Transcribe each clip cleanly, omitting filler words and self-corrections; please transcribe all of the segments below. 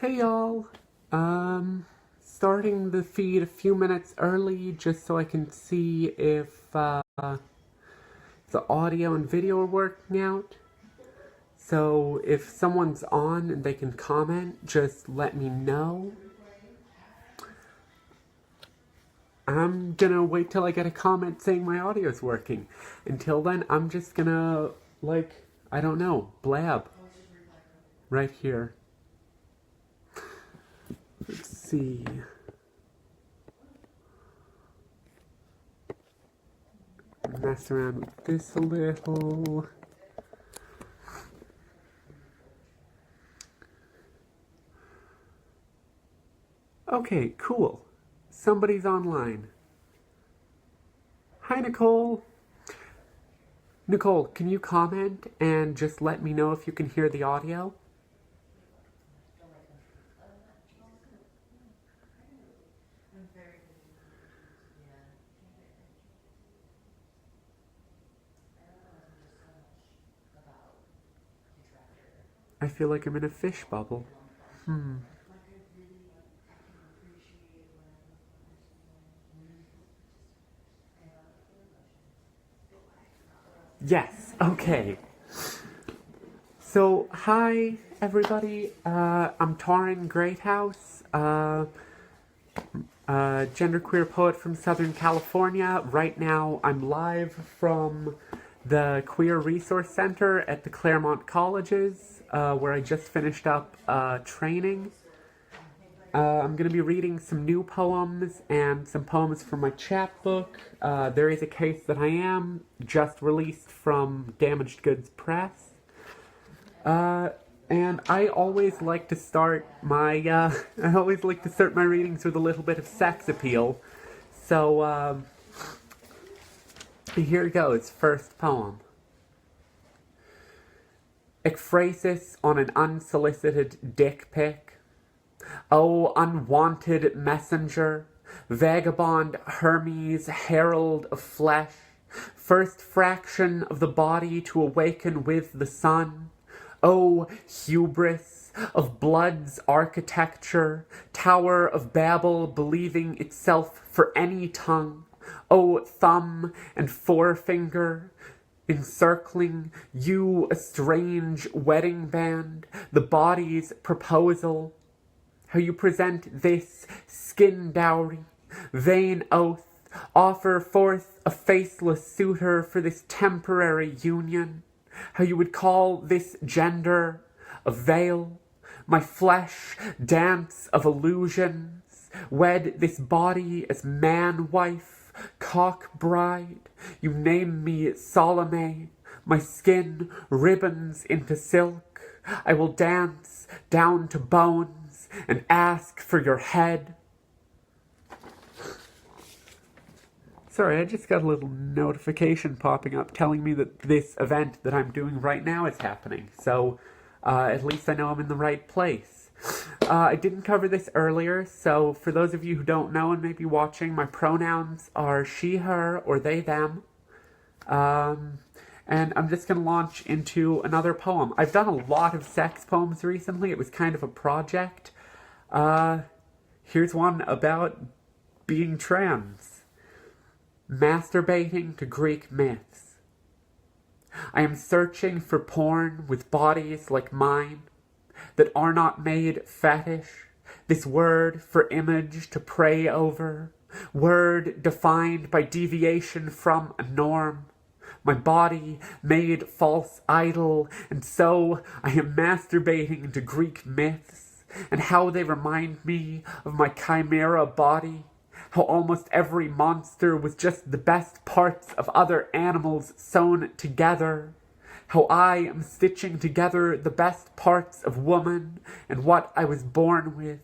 Hey y'all, starting the feed a few minutes early just so I can see if the audio and video are working out. So if someone's on and they can comment, just let me know. I'm gonna wait till I get a comment saying my audio's working. Until then, I'm just gonna, I don't know, blab. Right here. Let's see. Mess around with this a little. Okay, cool. Somebody's online. Hi, Nicole. Nicole, can you comment and just let me know if you can hear the audio? I feel like I'm in a fish bubble. Yes, okay. So, hi everybody, I'm Torrin Greathouse, genderqueer poet from Southern California. Right now I'm live from the Queer Resource Center at the Claremont Colleges, where I just finished up training. I'm going to be reading some new poems and some poems from my chapbook. There is a Case That I Am, just released from Damaged Goods Press. And I always like to start my readings with a little bit of sex appeal. So, here goes, first poem. Ekphrasis on an unsolicited dick pic. O unwanted messenger, vagabond Hermes, herald of flesh, first fraction of the body to awaken with the sun. O hubris of blood's architecture, Tower of Babel believing itself for any tongue. O thumb and forefinger, encircling you a strange wedding band, the body's proposal. How you present this skin dowry, vain oath, offer forth a faceless suitor for this temporary union. How you would call this gender a veil, my flesh dance of illusions, wed this body as man-wife, cock-bride. You name me Salome, my skin ribbons into silk. I will dance down to bones and ask for your head. Sorry, I just got a little notification popping up telling me that this event that I'm doing right now is happening. So, at least I know I'm in the right place. I didn't cover this earlier, so for those of you who don't know and may be watching, my pronouns are she, her, or they, them. And I'm just going to launch into another poem. I've done a lot of sex poems recently. It was kind of a project. Here's one about being trans. Masturbating to Greek myths. I am searching for porn with bodies like mine that are not made fetish. This word for image to pray over. Word defined by deviation from a norm. My body made false idol, and so I am masturbating to Greek myths, and how they remind me of my chimera body, how almost every monster was just the best parts of other animals sewn together, how I am stitching together the best parts of woman and what I was born with.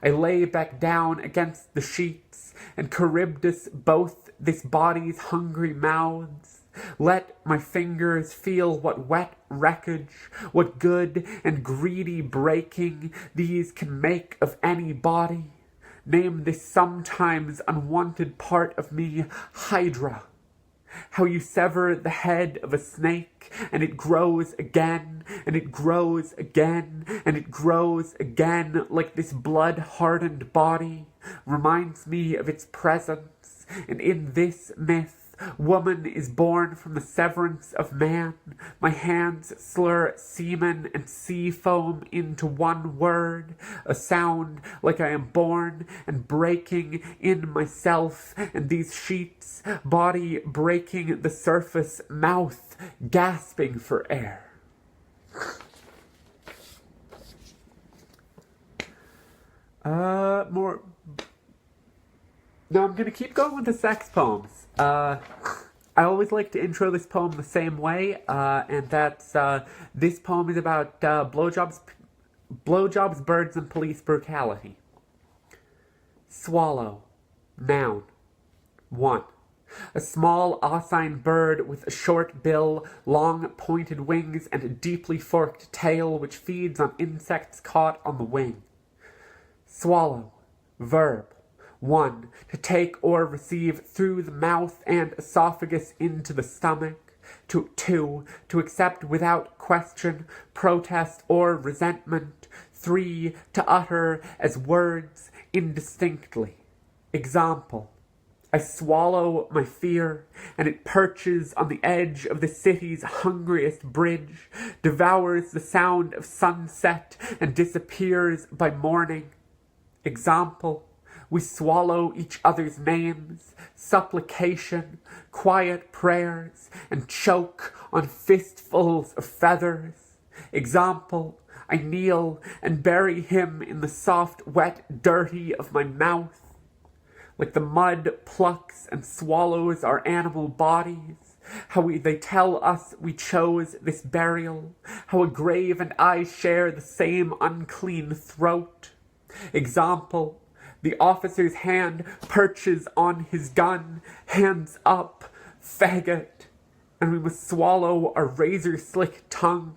I lay back down against the sheets, and Charybdis both this body's hungry mouths. Let my fingers feel what wet wreckage, what good and greedy breaking these can make of any body. Name this sometimes unwanted part of me Hydra. How you sever the head of a snake, and it grows again, and it grows again, and it grows again, like this blood-hardened body reminds me of its presence. And in this myth, woman is born from the severance of man. My hands slur semen and sea foam into one word, a sound like I am born and breaking in myself, and these sheets, body breaking the surface, mouth gasping for air. More. No, I'm gonna keep going with the sex poems. I always like to intro this poem the same way, and that's, this poem is about blowjobs, birds, and police brutality. Swallow. Noun. 1. A small oscine bird with a short bill, long pointed wings, and a deeply forked tail which feeds on insects caught on the wing. Swallow. Verb. 1. To take or receive through the mouth and esophagus into the stomach. 2. To accept without question, protest, or resentment. 3. To utter as words indistinctly. Example. I swallow my fear, and it perches on the edge of the city's hungriest bridge, devours the sound of sunset, and disappears by morning. Example. We swallow each other's names, supplication, quiet prayers, and choke on fistfuls of feathers. Example, I kneel and bury him in the soft, wet, dirty of my mouth. Like the mud plucks and swallows our animal bodies, how they tell us we chose this burial, how a grave and I share the same unclean throat. Example, the officer's hand perches on his gun, hands up, faggot, and we must swallow our razor-slick tongues,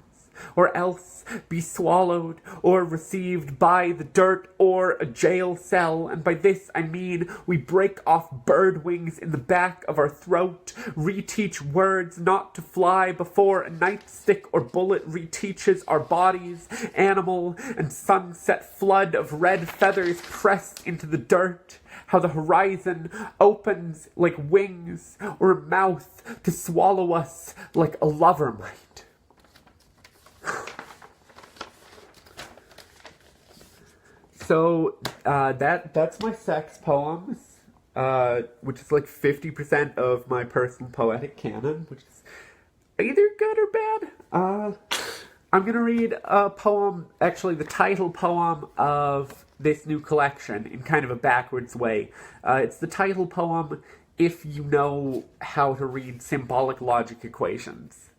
or else be swallowed or received by the dirt or a jail cell, and by this I mean we break off bird wings in the back of our throat, reteach words not to fly before a nightstick or bullet reteaches our bodies, animal and sunset flood of red feathers pressed into the dirt, how the horizon opens like wings or a mouth to swallow us like a lover might. So, that's my sex poems, which is like 50% of my personal poetic canon, which is either good or bad. I'm gonna read a poem, actually the title poem of this new collection in kind of a backwards way. It's the title poem, If You Know How to Read Symbolic Logic Equations.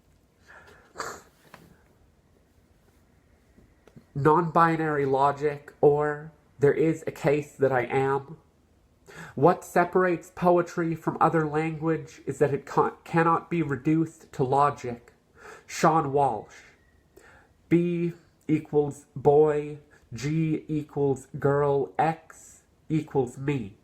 Non-binary logic, or there is a case that I am. What separates poetry from other language is that it cannot be reduced to logic. Sean Walsh. B equals boy, G equals girl, X equals me.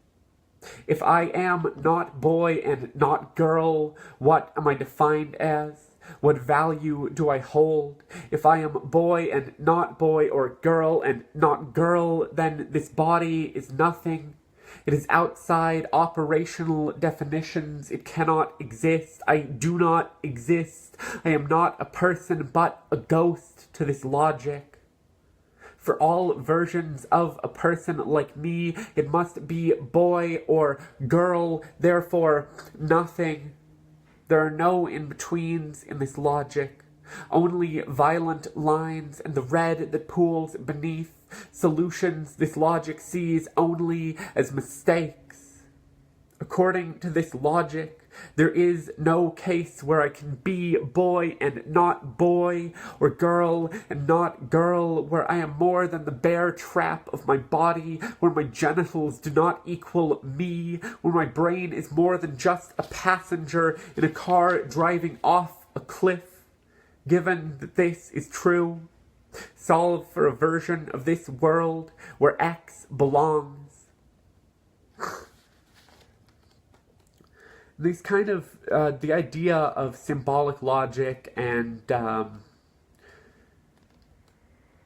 If I am not boy and not girl, what am I defined as? What value do I hold? If I am boy and not boy, or girl and not girl, then this body is nothing. It is outside operational definitions. It cannot exist. I do not exist. I am not a person, but a ghost to this logic. For all versions of a person like me, it must be boy or girl, therefore nothing. There are no in-betweens in this logic, only violent lines and the red that pools beneath. Solutions this logic sees only as mistakes. According to this logic, there is no case where I can be boy and not boy, or girl and not girl, where I am more than the bare trap of my body, where my genitals do not equal me, where my brain is more than just a passenger in a car driving off a cliff. Given that this is true, solve for a version of this world where X belongs. these kind of, the idea of symbolic logic and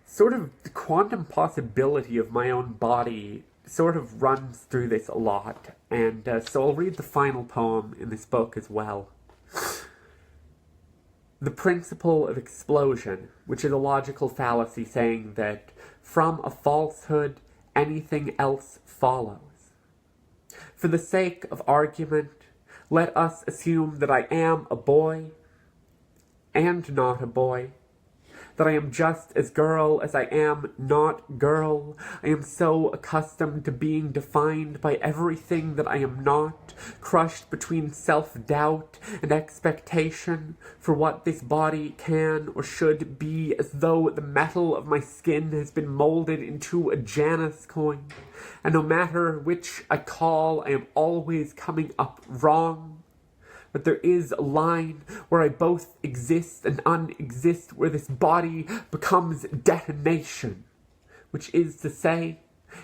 sort of the quantum possibility of my own body sort of runs through this a lot. And so I'll read the final poem in this book as well. The principle of explosion, which is a logical fallacy saying that from a falsehood, anything else follows. For the sake of argument, let us assume that I am a boy and not a boy, that I am just as girl as I am not girl. I am so accustomed to being defined by everything that I am not, crushed between self-doubt and expectation for what this body can or should be, as though the metal of my skin has been molded into a Janus coin. And no matter which I call, I am always coming up wrong. But there is a line where I both exist and unexist, where this body becomes detonation, which is to say,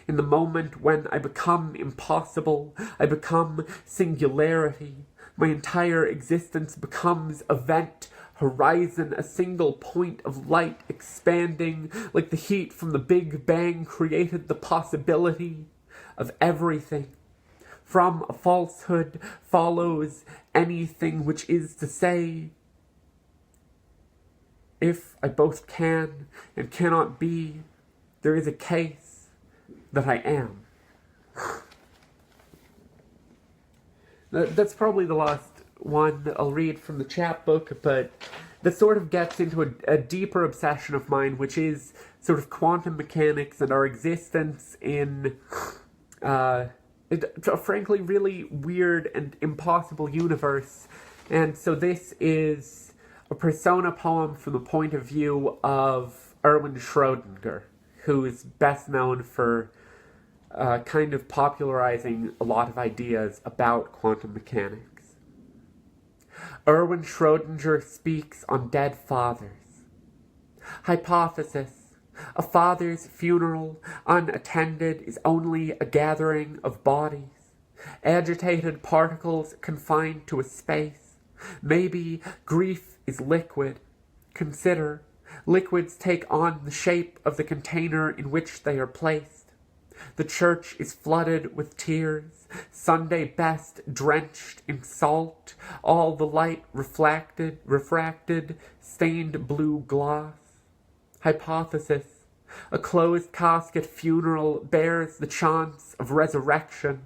in the moment when I become impossible, I become singularity. My entire existence becomes event, horizon, a single point of light expanding, like the heat from the Big Bang created the possibility of everything. From a falsehood follows anything, which is to say, if I both can and cannot be, there is a case that I am. That's probably the last one that I'll read from the chapbook, but that sort of gets into a deeper obsession of mine, which is sort of quantum mechanics and our existence in a frankly really weird and impossible universe. And so this is a persona poem from the point of view of Erwin Schrödinger, who is best known for kind of popularizing a lot of ideas about quantum mechanics. Erwin Schrödinger speaks on dead fathers. Hypothesis. A father's funeral, unattended, is only a gathering of bodies, agitated particles confined to a space. Maybe grief is liquid. Consider, liquids take on the shape of the container in which they are placed. The church is flooded with tears, Sunday best drenched in salt, all the light refracted, stained blue gloss. Hypothesis. A closed casket funeral bears the chance of resurrection.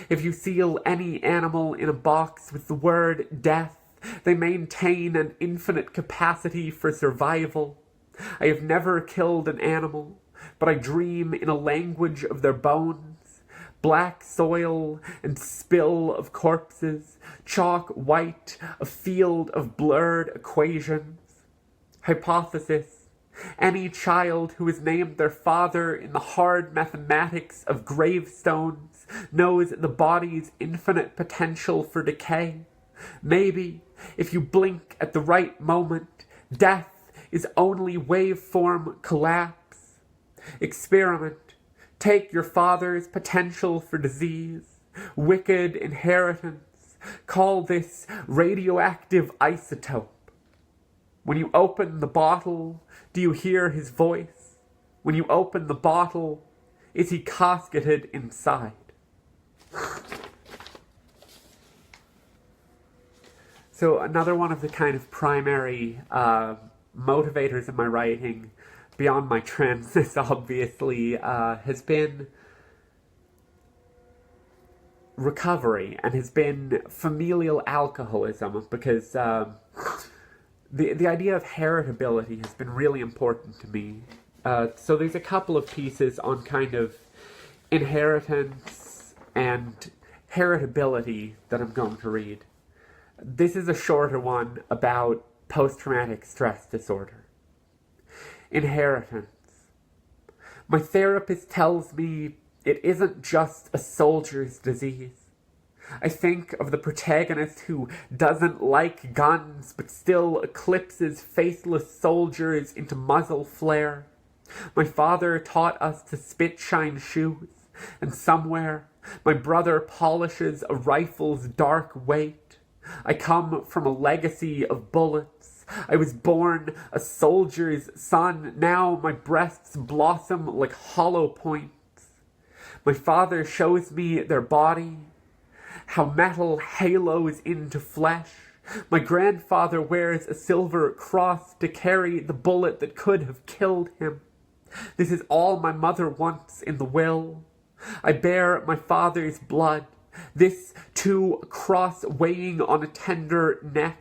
If you seal any animal in a box with the word death, they maintain an infinite capacity for survival. I have never killed an animal, but I dream in a language of their bones. Black soil and spill of corpses, chalk white, a field of blurred equations. Hypothesis. Any child who has named their father in the hard mathematics of gravestones knows the body's infinite potential for decay. Maybe, if you blink at the right moment, death is only waveform collapse. Experiment. Take your father's potential for disease, wicked inheritance. Call this radioactive isotope. When you open the bottle, do you hear his voice? When you open the bottle, is he casketed inside? So another one of the kind of primary motivators in my writing, beyond my transness obviously, has been recovery and has been familial alcoholism, because the idea of heritability has been really important to me. So there's a couple of pieces on kind of inheritance and heritability that I'm going to read. This is a shorter one about post-traumatic stress disorder. Inheritance. My therapist tells me it isn't just a soldier's disease. I think of the protagonist who doesn't like guns but still eclipses faithless soldiers into muzzle flare. My father taught us to spit-shine shoes, and somewhere my brother polishes a rifle's dark weight. I come from a legacy of bullets. I was born a soldier's son. Now my breasts blossom like hollow points. My father shows me their body, how metal halos into flesh. My grandfather wears a silver cross to carry the bullet that could have killed him. This is all my mother wants in the will. I bear my father's blood. This, too, a cross weighing on a tender neck.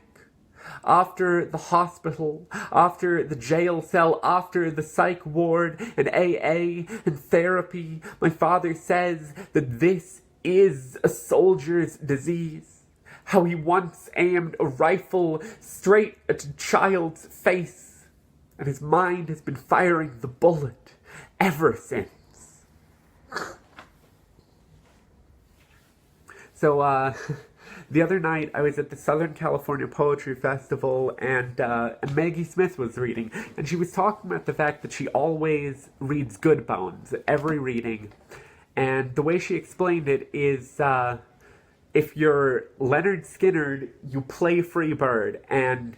After the hospital, after the jail cell, after the psych ward and AA and therapy, my father says that this is a soldier's disease. How he once aimed a rifle straight at a child's face, and his mind has been firing the bullet ever since. So, the other night I was at the Southern California Poetry Festival, and Maggie Smith was reading, and she was talking about the fact that she always reads good poems at every reading. And the way she explained it is, if you're Leonard Skinner, you play Freebird, and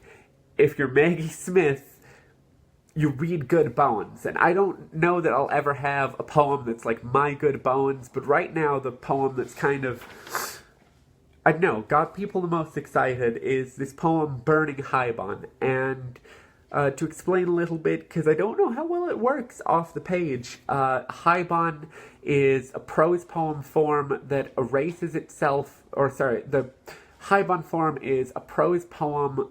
if you're Maggie Smith, you read good poems. And I don't know that I'll ever have a poem that's like my good poems, but right now the poem that's kind of, I don't know, got people the most excited is this poem, Burning Haibon. And to explain a little bit, because I don't know how well it works off the page, Haibon is a prose poem form that erases itself, the Haibon form is a prose poem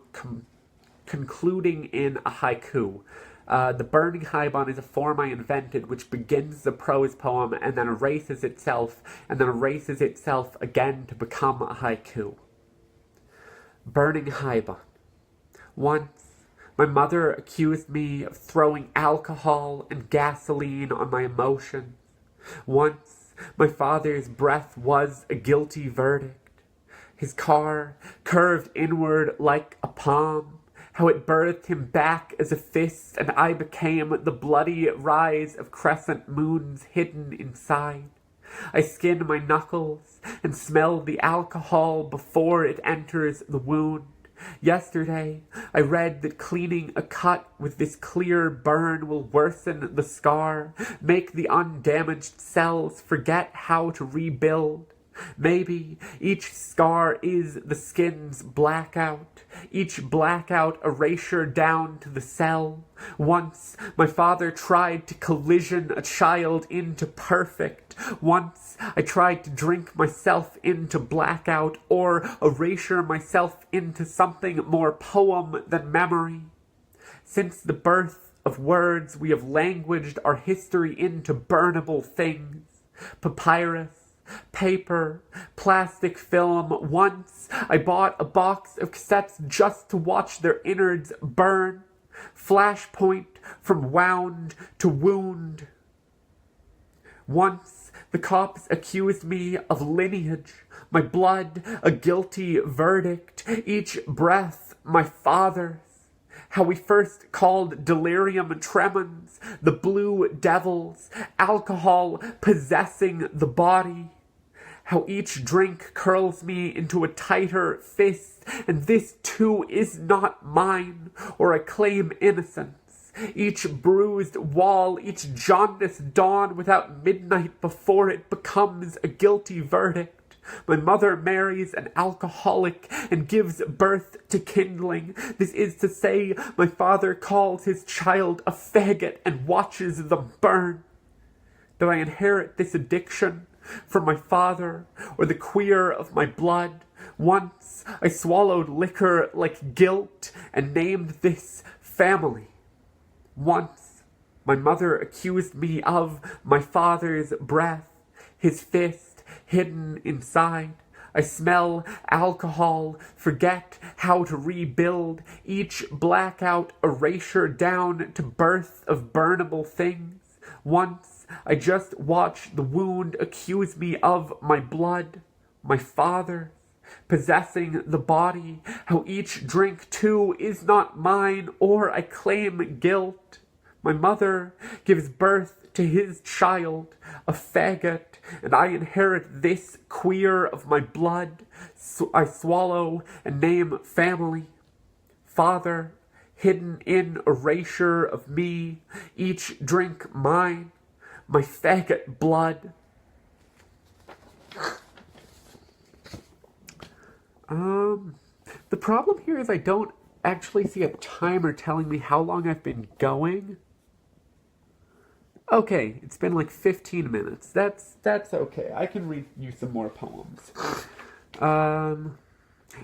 concluding in a haiku. The Burning Haibon is a form I invented which begins the prose poem and then erases itself again to become a haiku. Burning Haibon. Once, my mother accused me of throwing alcohol and gasoline on my emotions. Once, my father's breath was a guilty verdict. His car curved inward like a palm, how it birthed him back as a fist, and I became the bloody rise of crescent moons hidden inside. I skin my knuckles and smell the alcohol before it enters the wound. Yesterday, I read that cleaning a cut with this clear burn will worsen the scar, make the undamaged cells forget how to rebuild. Maybe each scar is the skin's blackout, each blackout erasure down to the cell. Once, my father tried to collision a child into perfect. Once, I tried to drink myself into blackout or erasure myself into something more poem than memory. Since the birth of words, we have languaged our history into burnable things. Papyrus, paper, plastic film. Once, I bought a box of cassettes just to watch their innards burn. Flashpoint from wound to wound. Once, the cops accused me of lineage, my blood a guilty verdict, each breath my father's. How we first called delirium tremens, the blue devils, alcohol possessing the body. How each drink curls me into a tighter fist, and this too is not mine, or I claim innocence. Each bruised wall, each jaundiced dawn without midnight before it becomes a guilty verdict. My mother marries an alcoholic and gives birth to kindling. This is to say, my father calls his child a faggot and watches them burn. Did I inherit this addiction from my father or the queer of my blood? Once I swallowed liquor like guilt and named this family. Once my mother accused me of my father's breath, his fist hidden inside. I smell alcohol, forget how to rebuild, each blackout erasure down to birth of burnable things. Once I just watched the wound accuse me of my blood, my father, possessing the body, how each drink too is not mine, or I claim guilt. My mother gives birth to his child, a faggot, and I inherit this queer of my blood. So I swallow and name family. Father, hidden in erasure of me, each drink mine, my faggot blood. The problem here is I don't actually see a timer telling me how long I've been going. Okay, it's been like 15 minutes. That's okay. I can read you some more poems.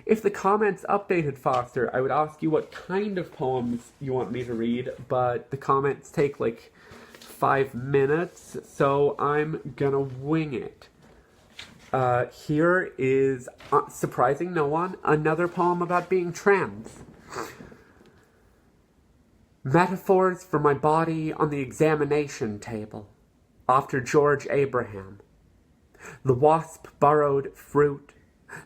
If the comments updated faster, I would ask you what kind of poems you want me to read, but the comments take like 5 minutes, so I'm gonna wing it. Here is, surprising no one, another poem about being trans. Metaphors for my body on the examination table, after George Abraham. The wasp burrowed fruit,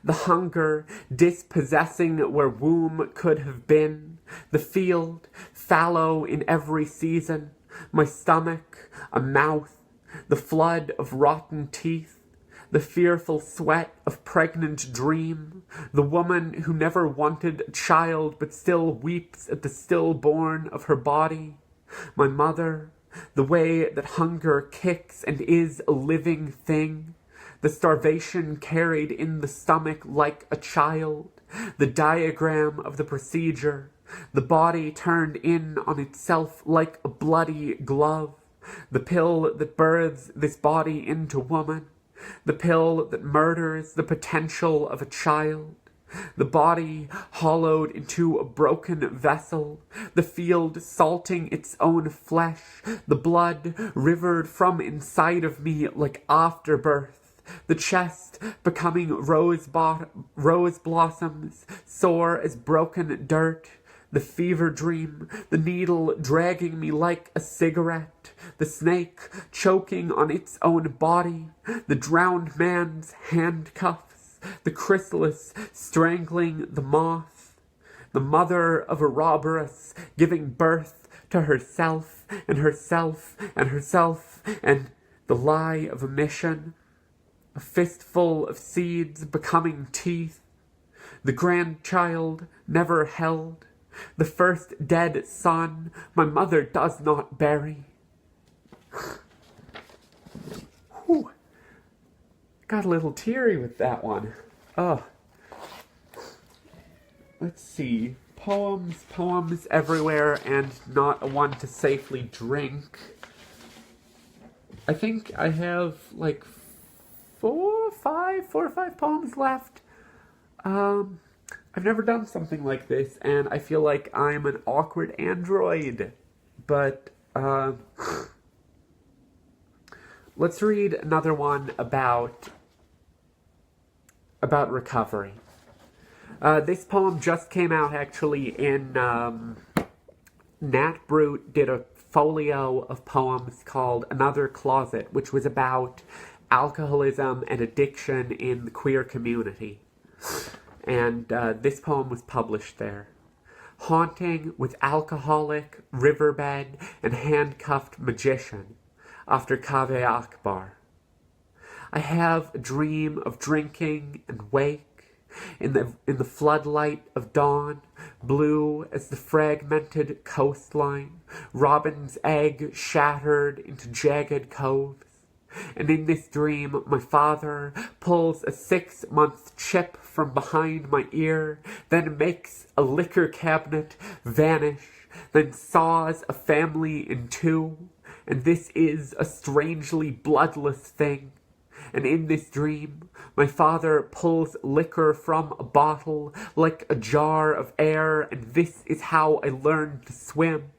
the hunger dispossessing where womb could have been, the field fallow in every season, my stomach a mouth, the flood of rotten teeth, the fearful sweat of pregnant dream, the woman who never wanted a child but still weeps at the stillborn of her body, my mother, the way that hunger kicks and is a living thing, the starvation carried in the stomach like a child, the diagram of the procedure, the body turned in on itself like a bloody glove, the pill that births this body into woman, the pill that murders the potential of a child, the body hollowed into a broken vessel, the field salting its own flesh, the blood rivered from inside of me like afterbirth, the chest becoming rose blossoms, sore as broken dirt, the fever dream, the needle dragging me like a cigarette, the snake choking on its own body, the drowned man's handcuffs, the chrysalis strangling the moth, the mother of a robberess giving birth to herself and herself and herself, and the lie of a mission, a fistful of seeds becoming teeth, the grandchild never held, the first dead son my mother does not bury. Whew. Got a little teary with that one. Oh. Let's see. Poems everywhere and not a one to safely drink. I think I have like four or five poems left. I've never done something like this, and I feel like I'm an awkward android. But, let's read another one about recovery. This poem just came out, actually, in, Nat Brute did a folio of poems called Another Closet, which was about alcoholism and addiction in the queer community. And this poem was published there. Haunting with alcoholic, riverbed, and handcuffed magician, after Kaveh Akbar. I have a dream of drinking and wake, in the floodlight of dawn, blue as the fragmented coastline, robin's egg shattered into jagged coves. And in this dream, my father pulls a 6-month chip from behind my ear, then makes a liquor cabinet vanish, then saws a family in two, and this is a strangely bloodless thing. And in this dream, my father pulls liquor from a bottle like a jar of air, and this is how I learned to swim.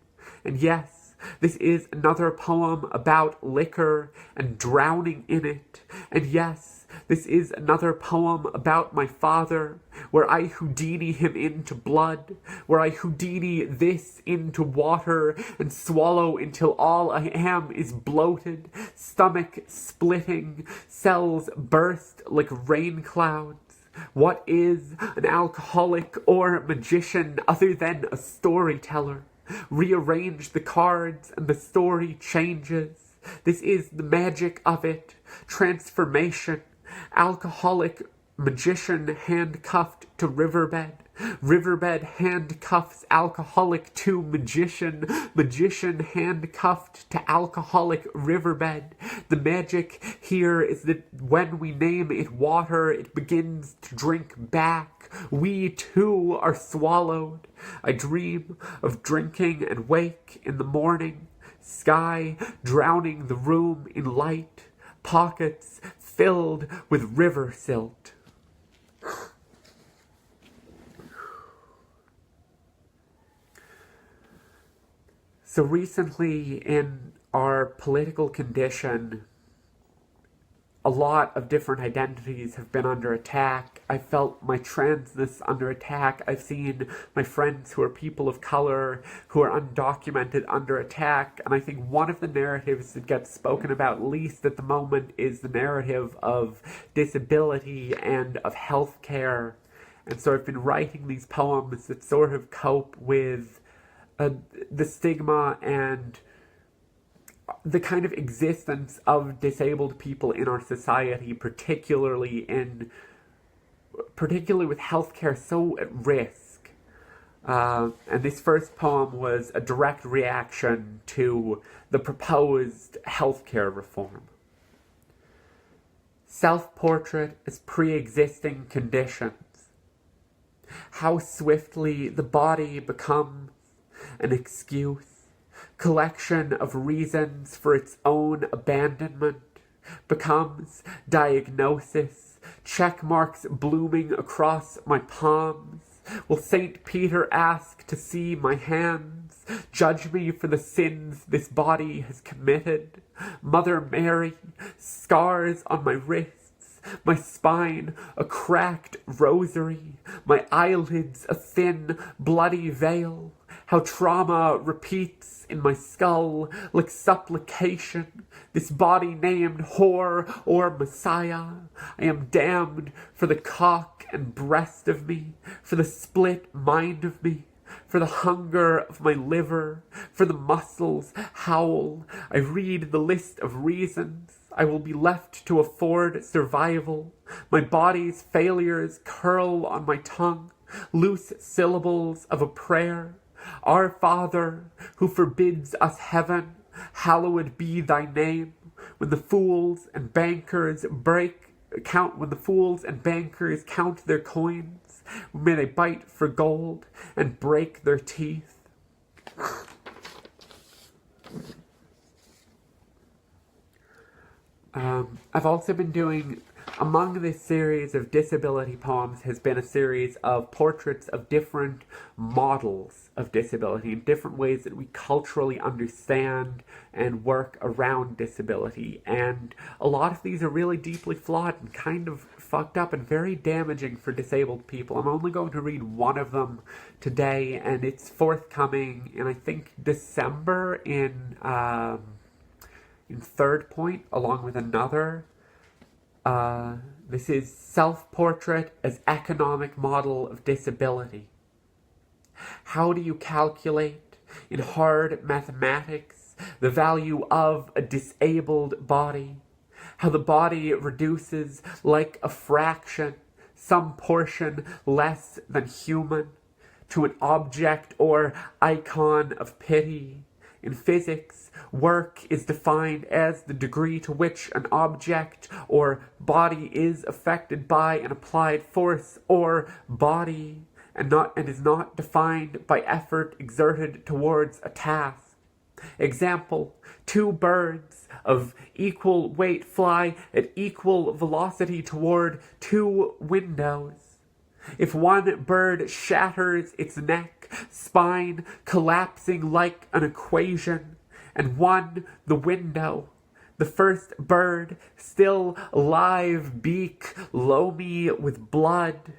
And yes, this is another poem about liquor and drowning in it. And yes, this is another poem about my father, where I Houdini him into blood, where I Houdini this into water and swallow until all I am is bloated, stomach splitting, cells burst like rain clouds. What is an alcoholic or magician other than a storyteller? Rearrange the cards and the story changes. This is the magic of it. Transformation. Alcoholic magician handcuffed to riverbed. Riverbed handcuffs alcoholic to magician. Magician handcuffed to alcoholic riverbed. The magic here is that when we name it water, it begins to drink back. We too are swallowed. I dream of drinking and wake in the morning. Sky drowning the room in light. Pockets filled with river silt. So recently in our political condition, a lot of different identities have been under attack. I felt my transness under attack. I've seen my friends who are people of color, who are undocumented, under attack. And I think one of the narratives that gets spoken about least at the moment is the narrative of disability and of healthcare. And so I've been writing these poems that sort of cope with the stigma and the kind of existence of disabled people in our society, particularly with healthcare so at risk. And this first poem was a direct reaction to the proposed healthcare reform. Self-portrait as pre-existing conditions. How swiftly the body becomes an excuse. Collection of reasons for its own abandonment becomes diagnosis, check marks blooming across my palms. Will St. Peter ask to see my hands, judge me for the sins this body has committed? Mother Mary, scars on my wrists, my spine a cracked rosary, my eyelids a thin, bloody veil. How trauma repeats in my skull like supplication, this body named whore or Messiah. I am damned for the cock and breast of me, for the split mind of me, for the hunger of my liver, for the muscles howl. I read the list of reasons I will be left to afford survival. My body's failures curl on my tongue, loose syllables of a prayer. Our Father, who forbids us heaven, hallowed be thy name. When the fools and bankers count their coins, may they bite for gold and break their teeth. I've also been doing, among this series of disability poems has been a series of portraits of different models of disability and different ways that we culturally understand and work around disability. And a lot of these are really deeply flawed and kind of fucked up and very damaging for disabled people. I'm only going to read one of them today, and it's forthcoming in, I think, December in Third Point, along with another. This is Self-Portrait as Economic Model of Disability. How do you calculate, in hard mathematics, the value of a disabled body? How the body reduces like a fraction, some portion less than human, to an object or icon of pity. In physics, work is defined as the degree to which an object or body is affected by an applied force or body, and is not defined by effort exerted towards a task. Example, two birds of equal weight fly at equal velocity toward two windows. If one bird shatters its neck, spine collapsing like an equation, and one the window, the first bird, still alive, beak loamy with blood,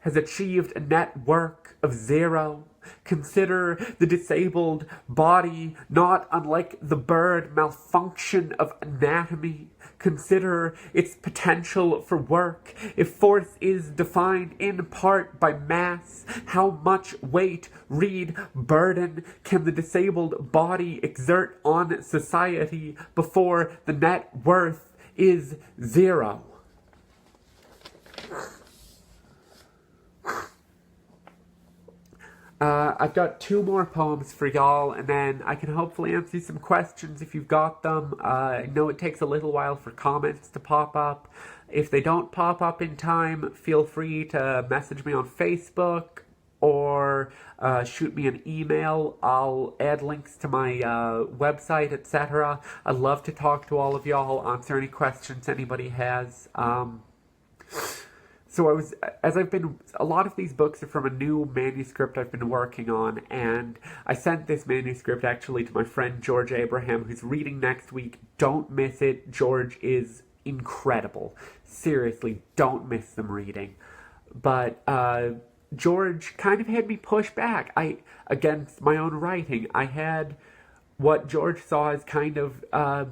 has achieved a net work of 0, Consider the disabled body not unlike the bird malfunction of anatomy. Consider its potential for work. If force is defined in part by mass, how much weight, read burden, can the disabled body exert on society before the net worth is zero? I've got 2 more poems for y'all, and then I can hopefully answer some questions if you've got them. I know it takes a little while for comments to pop up. If they don't pop up in time, feel free to message me on Facebook or shoot me an email. I'll add links to my website, etc. I'd love to talk to all of y'all, answer any questions anybody has. So a lot of these books are from a new manuscript I've been working on, and I sent this manuscript actually to my friend George Abraham, who's reading next week. Don't miss it. George is incredible. Seriously, don't miss them reading. But George kind of had me push back against my own writing. I had what George saw as kind of a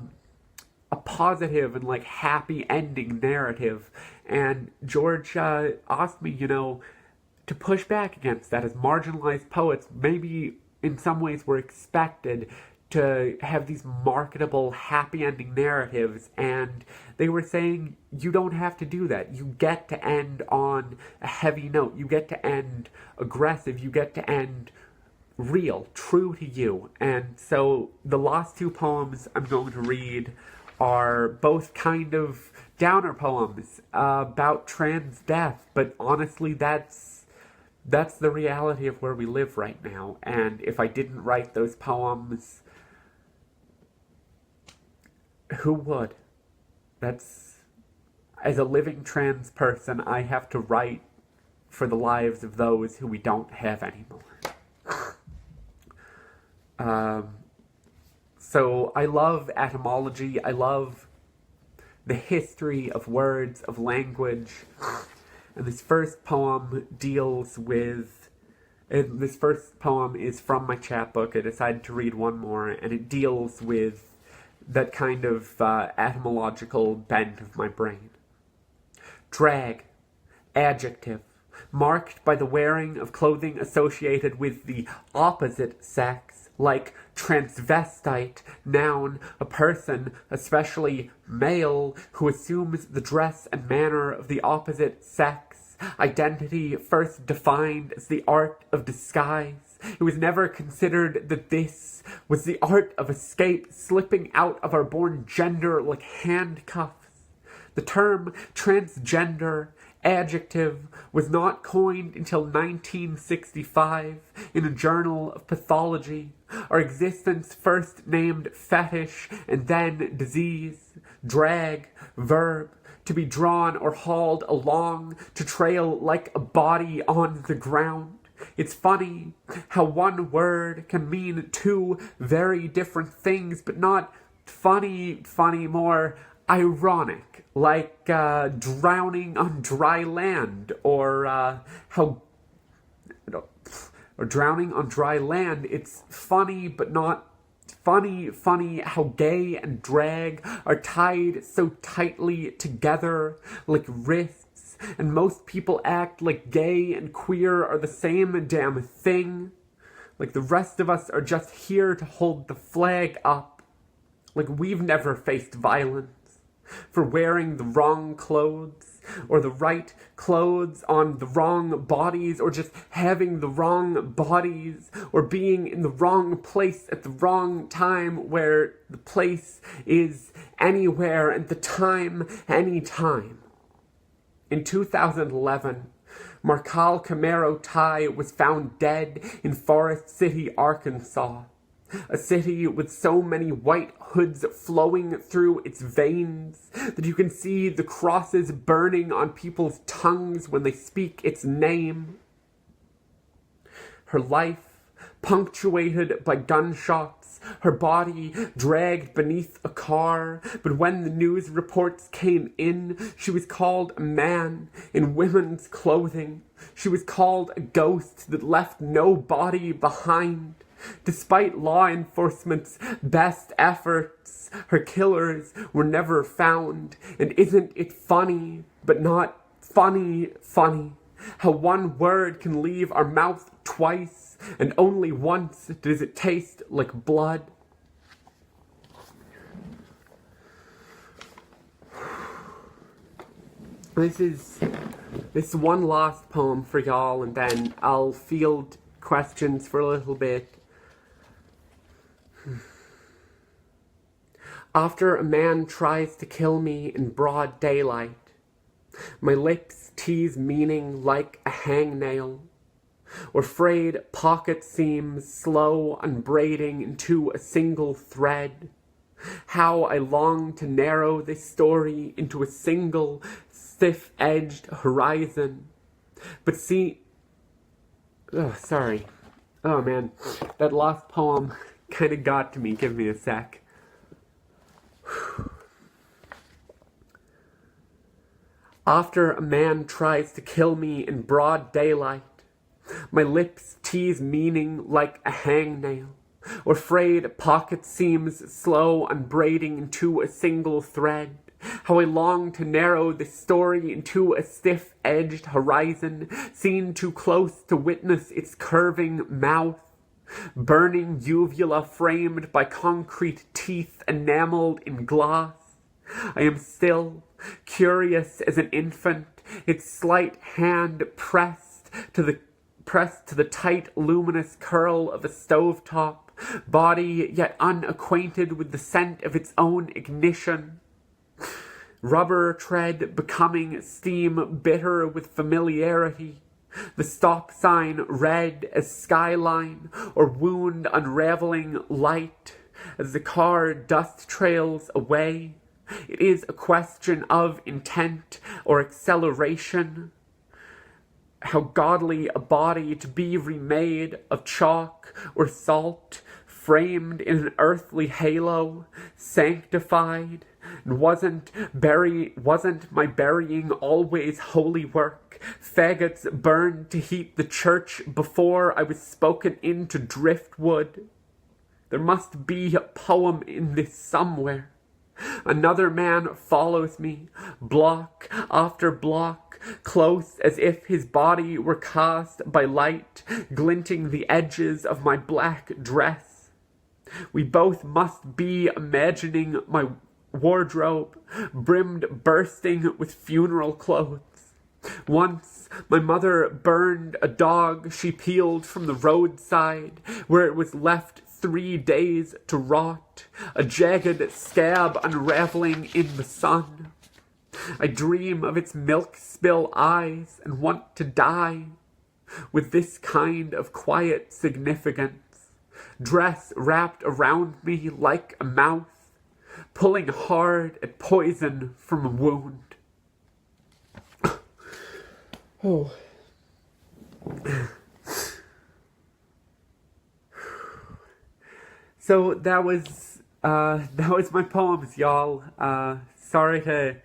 positive and like happy ending narrative, and George asked me, to push back against that. As marginalized poets, maybe in some ways we're expected to have these marketable happy ending narratives, and they were saying you don't have to do that. You get to end on a heavy note. You get to end aggressive. You get to end real, true to you. And so the last 2 poems I'm going to read are both kind of downer poems about trans death, but honestly that's the reality of where we live right now. And if I didn't write those poems, who would? As a living trans person, I have to write for the lives of those who we don't have anymore. So I love etymology. I love the history of words, of language. And this first poem is from my chapbook. I decided to read one more, and it deals with that kind of etymological bent of my brain. Drag, adjective, marked by the wearing of clothing associated with the opposite sex, like transvestite, noun, a person, especially male, who assumes the dress and manner of the opposite sex. Identity first defined as the art of disguise. It was never considered that this was the art of escape, slipping out of our born gender like handcuffs. The term transgender adjective was not coined until 1965 in a journal of pathology. Our existence first named fetish and then disease. Drag, verb, to be drawn or hauled along, to trail like a body on the ground. It's funny how one word can mean 2 very different things, but not funny, more ironic, like drowning on dry land, or drowning on dry land. It's funny, but not funny how gay and drag are tied so tightly together like wrists, and most people act like gay and queer are the same damn thing, like the rest of us are just here to hold the flag up, like we've never faced violence for wearing the wrong clothes, or the right clothes on the wrong bodies, or just having the wrong bodies, or being in the wrong place at the wrong time, where the place is anywhere and the time anytime. In 2011, Marcal Camaro Tai was found dead in Forest City, Arkansas. A city with so many white hoods flowing through its veins that you can see the crosses burning on people's tongues when they speak its name. Her life punctuated by gunshots, her body dragged beneath a car. But when the news reports came in, she was called a man in women's clothing. She was called a ghost that left no body behind. Despite law enforcement's best efforts, her killers were never found. And isn't it funny, but not funny, how one word can leave our mouth twice, and only once does it taste like blood? This is one last poem for y'all, and then I'll field questions for a little bit. After a man tries to kill me in broad daylight, my lips tease meaning like a hangnail, or frayed pocket seams slow unbraiding into a single thread. How I long to narrow this story into a single stiff-edged horizon. But see... Oh, sorry. Oh, man. That last poem kind of got to me. Give me a sec. After a man tries to kill me in broad daylight, my lips tease meaning like a hangnail, or frayed pocket seams slow unbraiding into a single thread. How I long to narrow this story into a stiff-edged horizon, seen too close to witness its curving mouth. Burning uvula framed by concrete teeth enameled in glass. I am still curious as an infant, its slight hand pressed to the tight luminous curl of a stovetop, body yet unacquainted with the scent of its own ignition. Rubber tread becoming steam bitter with familiarity. The stop sign red as skyline, or wound unraveling light as the car dust trails away. It is a question of intent or acceleration. How godly a body to be remade of chalk or salt, framed in an earthly halo, sanctified. And wasn't my burying always holy work? Faggots burned to heat the church before I was spoken into driftwood. There must be a poem in this somewhere. Another man follows me, block after block, close as if his body were cast by light, glinting the edges of my black dress. We both must be imagining my wardrobe, brimmed bursting with funeral clothes. Once my mother burned a dog she peeled from the roadside, where it was left 3 days to rot, a jagged scab unraveling in the sun. I dream of its milk spill eyes and want to die with this kind of quiet significance, dress wrapped around me like a mouth, pulling hard at poison from a wound. Oh. So that was my poems, y'all. Sorry to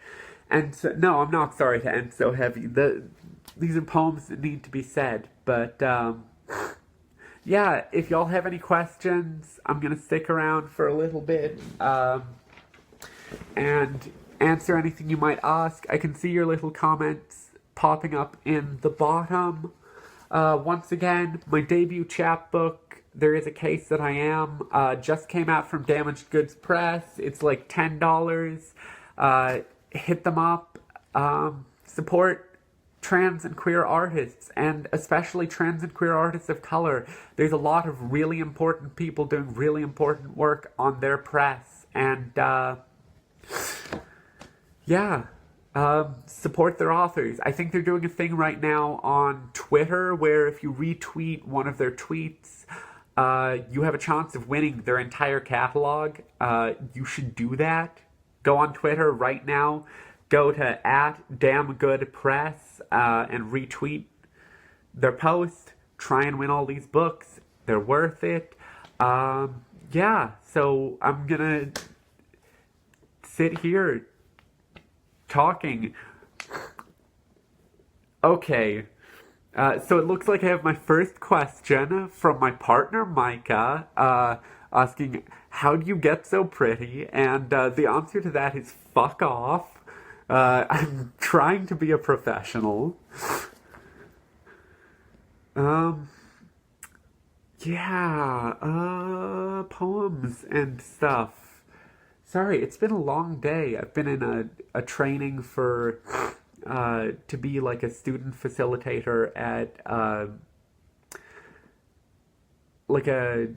end so, no, I'm not sorry to end so heavy. These are poems that need to be said, but yeah, if y'all have any questions, I'm gonna stick around for a little bit and answer anything you might ask. I can see your little comments popping up in the bottom. Once again, my debut chapbook, There Is a Case That I Am, just came out from Damaged Goods Press. It's like $10. Hit them up. Support trans and queer artists, and especially trans and queer artists of color. There's a lot of really important people doing really important work on their press, and yeah, support their authors. I think they're doing a thing right now on Twitter where if you retweet one of their tweets, you have a chance of winning their entire catalog. You should do that. Go on Twitter right now. Go to @damngoodpress and retweet their post. Try and win all these books. they're worth it. Yeah, so I'm gonna sit here talking. Okay, so it looks like I have my first question from my partner, Micah, asking, how do you get so pretty? And the answer to that is fuck off. I'm trying to be a professional. Um, yeah, poems and stuff. Sorry, it's been a long day. I've been in a training for to be like a student facilitator at like a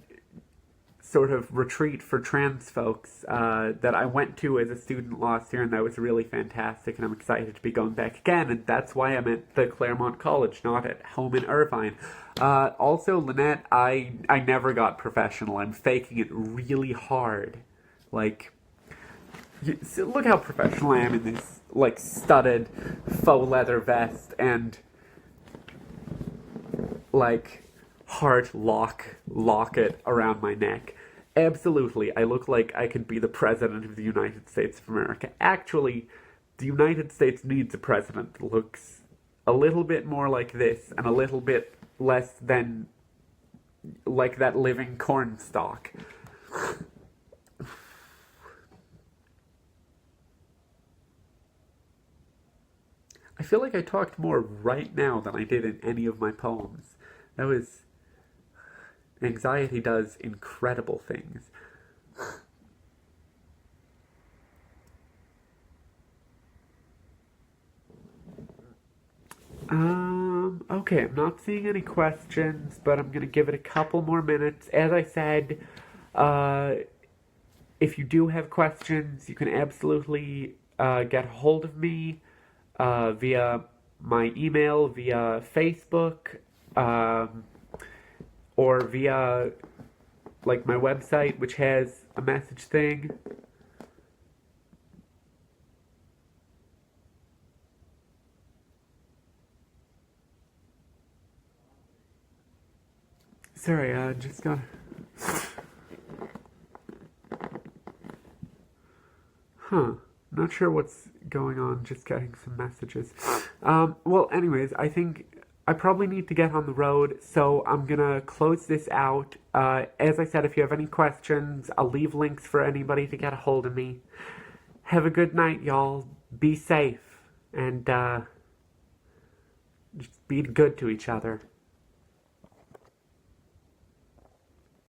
sort of retreat for trans folks that I went to as a student last year, and that was really fantastic. And I'm excited to be going back again, and that's why I'm at the Claremont College, not at home in Irvine. Also, Lynette, I never got professional. I'm faking it really hard. Like, so look how professional I am in this, like, studded faux leather vest and, like, heart locket around my neck. Absolutely, I look like I could be the president of the United States of America. Actually, the United States needs a president that looks a little bit more like this and a little bit less than like that living cornstalk. I feel like I talked more right now than I did in any of my poems. That was... Anxiety does incredible things. Okay, I'm not seeing any questions, but I'm gonna give it a couple more minutes. As I said, uh, if you do have questions, you can absolutely get a hold of me via my email, via Facebook, or via like my website, which has a message thing. Sorry, I just got... Huh. Not sure what's going on, just getting some messages. Well, anyways, I think I probably need to get on the road, so I'm gonna close this out. As I said, if you have any questions, I'll leave links for anybody to get a hold of me. Have a good night, y'all. Be safe, and just be good to each other.